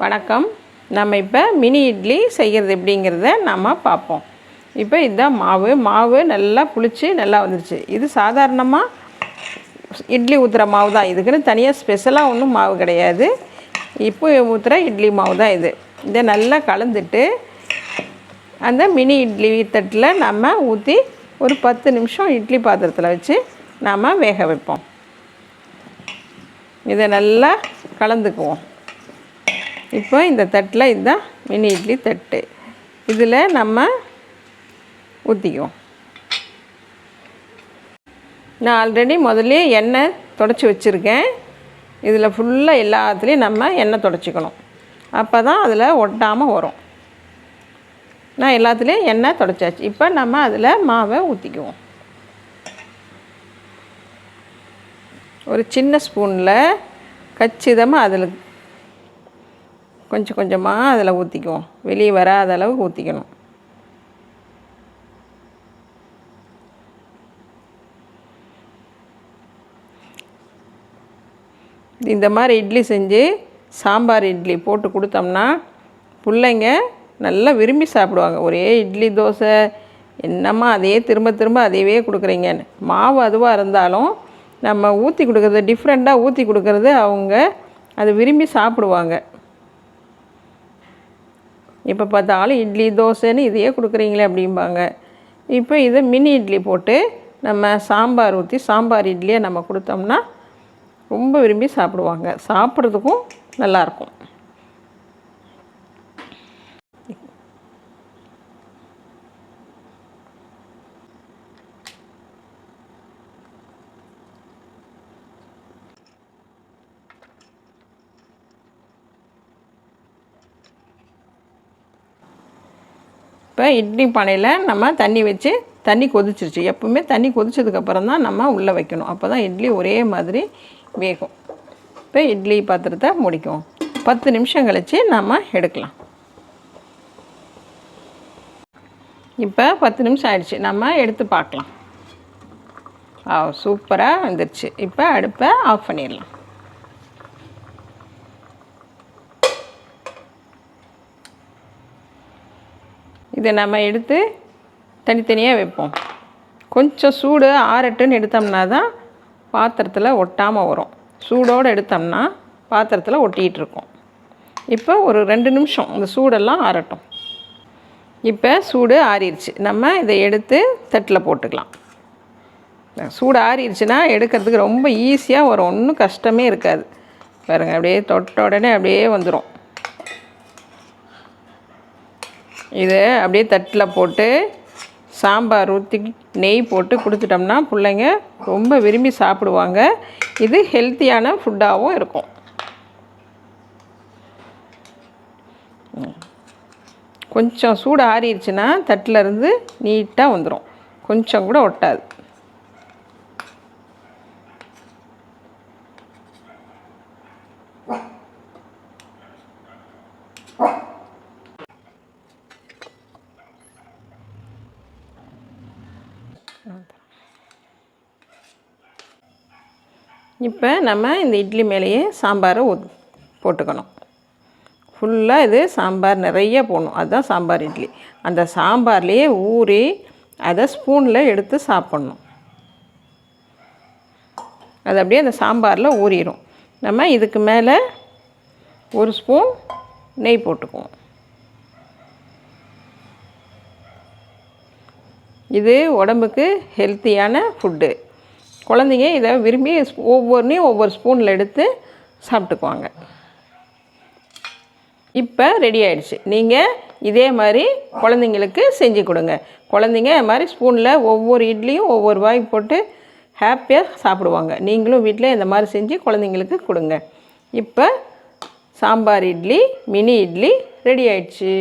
வணக்கம். நம்ம இப்போ மினி இட்லி செய்கிறது எப்படிங்கிறத நம்ம பார்ப்போம். இப்போ இதுதான் மாவு நல்லா புளிச்சு நல்லா வந்துருச்சு. இது சாதாரணமாக இட்லி ஊற்றுற மாவு தான். இதுக்குன்னு தனியாக ஸ்பெஷலாக ஒன்றும் மாவு கிடையாது. இப்போ ஊற்றுற இட்லி மாவு தான் இது. இதை நல்லா கலந்துட்டு அந்த மினி இட்லி தட்டில் நம்ம ஊற்றி ஒரு 10 நிமிஷம் இட்லி பாத்திரத்தில் வச்சு நம்ம வேக வைப்போம். இதை நல்லா கலந்துக்குவோம். இப்போ இந்த தட்டில் இதுதான் மினி இட்லி தட்டு. இதில் நம்ம ஊற்றிக்குவோம். நான் ஆல்ரெடி முதல்ல எண்ணெய் தொடச்சி வச்சுருக்கேன். இதில் ஃபுல்லாக எல்லாத்துலேயும் நம்ம எண்ணெய் தொடச்சிக்கணும். அப்போ தான் அதில் ஒட்டாமல் வரும். நான் எல்லாத்துலேயும் எண்ணெய் தொடச்சாச்சு. இப்போ நம்ம அதில் மாவை ஊற்றிக்குவோம். ஒரு சின்ன ஸ்பூனில் கச்சிதமாக அதில் கொஞ்சம் கொஞ்சமாக அதில் ஊற்றிக்குவோம். வெளியே வராத அளவுக்கு ஊற்றிக்கணும். இந்த மாதிரி இட்லி செஞ்சு சாம்பார் இட்லி போட்டு கொடுத்தோம்னா பிள்ளைங்க நல்லா விரும்பி சாப்பிடுவாங்க. ஒரே இட்லி தோசை என்னம்மா அதே திரும்ப திரும்ப அதையவே கொடுக்குறீங்கன்னு. மாவு அதுவாக இருந்தாலும் நம்ம ஊற்றி கொடுக்குறது டிஃப்ரெண்ட்டாக ஊற்றி கொடுக்குறது அவங்க அதை விரும்பி சாப்பிடுவாங்க. இப்போ பார்த்தாலும் இட்லி தோசைன்னு இதையே கொடுக்குறீங்களே அப்படிம்பாங்க. இப்போ இதை மினி இட்லி போட்டு நம்ம சாம்பார் ஊற்றி சாம்பார் இட்லியை நம்ம கொடுத்தோம்னா ரொம்ப விரும்பி சாப்பிடுவாங்க. சாப்பிட்றதுக்கும் நல்லாயிருக்கும். இப்போ இட்லி பானையில் நம்ம தண்ணி வச்சு தண்ணி கொதிச்சிருச்சு. எப்பவுமே தண்ணி கொதிச்சதுக்கப்புறம் தான் நம்ம உள்ளே வைக்கணும். அப்போ தான் இட்லி ஒரே மாதிரி வேகும். இப்போ இட்லி பாத்திரத்தை முடிக்கும். 10 நிமிஷம் கழித்து நம்ம எடுக்கலாம். இப்போ 10 நிமிஷம் ஆயிடுச்சு. நம்ம எடுத்து பார்க்கலாம். சூப்பராக வந்துருச்சு. இப்போ அடுப்பை ஆஃப் பண்ணிடலாம். இதை நம்ம எடுத்து தனித்தனியாக வைப்போம். கொஞ்சம் சூடு ஆறட்டுன்னு எடுத்தோம்னா தான் பாத்திரத்தில் ஒட்டாமல் வரும். சூடோடு எடுத்தோம்னா பாத்திரத்தில் ஒட்டிகிட்டு இருக்கும். இப்போ ஒரு 2 நிமிஷம் இந்த சூடெல்லாம் ஆறட்டும். இப்போ சூடு ஆறிடுச்சு. நம்ம இதை எடுத்து தட்டில் போட்டுக்கலாம். சூடு ஆறிடுச்சுன்னா எடுக்கிறதுக்கு ரொம்ப ஈஸியாக வரும். ஒன்றும் கஷ்டமே இருக்காது. பாருங்கள், அப்படியே தொட்ட உடனே அப்படியே வந்துடும். இதை அப்படியே தட்டில் போட்டு சாம்பார் ஊற்றி நெய் போட்டு கொடுத்துட்டோம்னா பிள்ளைங்க ரொம்ப விரும்பி சாப்பிடுவாங்க. இது ஹெல்த்தியான ஃபுட்டாகவும் இருக்கும். கொஞ்சம் சூடு ஆறிடுச்சுன்னா தட்டில் இருந்து நீட்டாக வந்துடும். கொஞ்சம் கூட ஒட்டாது. இப்போ நம்ம இந்த இட்லி மேலேயே சாம்பாரை போட்டுக்கணும். ஃபுல்லாக இது சாம்பார் நிறைய போடணும். அதுதான் சாம்பார் இட்லி. அந்த சாம்பார்லேயே ஊறி அதை ஸ்பூனில் எடுத்து சாப்பிட்ணும். அது அப்படியே அந்த சாம்பாரில் ஊறிடும். நம்ம இதுக்கு மேலே ஒரு ஸ்பூன் நெய் போட்டுக்குவோம். இது உடம்புக்கு ஹெல்த்தியான ஃபுட்டு. குழந்தைங்க இதை விரும்பி ஒவ்வொன்றையும் ஒவ்வொரு ஸ்பூனில் எடுத்து சாப்பிட்டுக்குவாங்க. இப்போ ரெடி ஆகிடுச்சு. நீங்கள் இதே மாதிரி குழந்தைங்களுக்கு செஞ்சு கொடுங்க. குழந்தைங்க இது மாதிரி ஸ்பூனில் ஒவ்வொரு இட்லியும் ஒவ்வொரு வாய் போட்டு ஹாப்பியாக சாப்பிடுவாங்க. நீங்களும் வீட்டில் இந்த மாதிரி செஞ்சு குழந்தைங்களுக்கு கொடுங்க. இப்போ சாம்பார் இட்லி மினி இட்லி ரெடி ஆகிடுச்சு.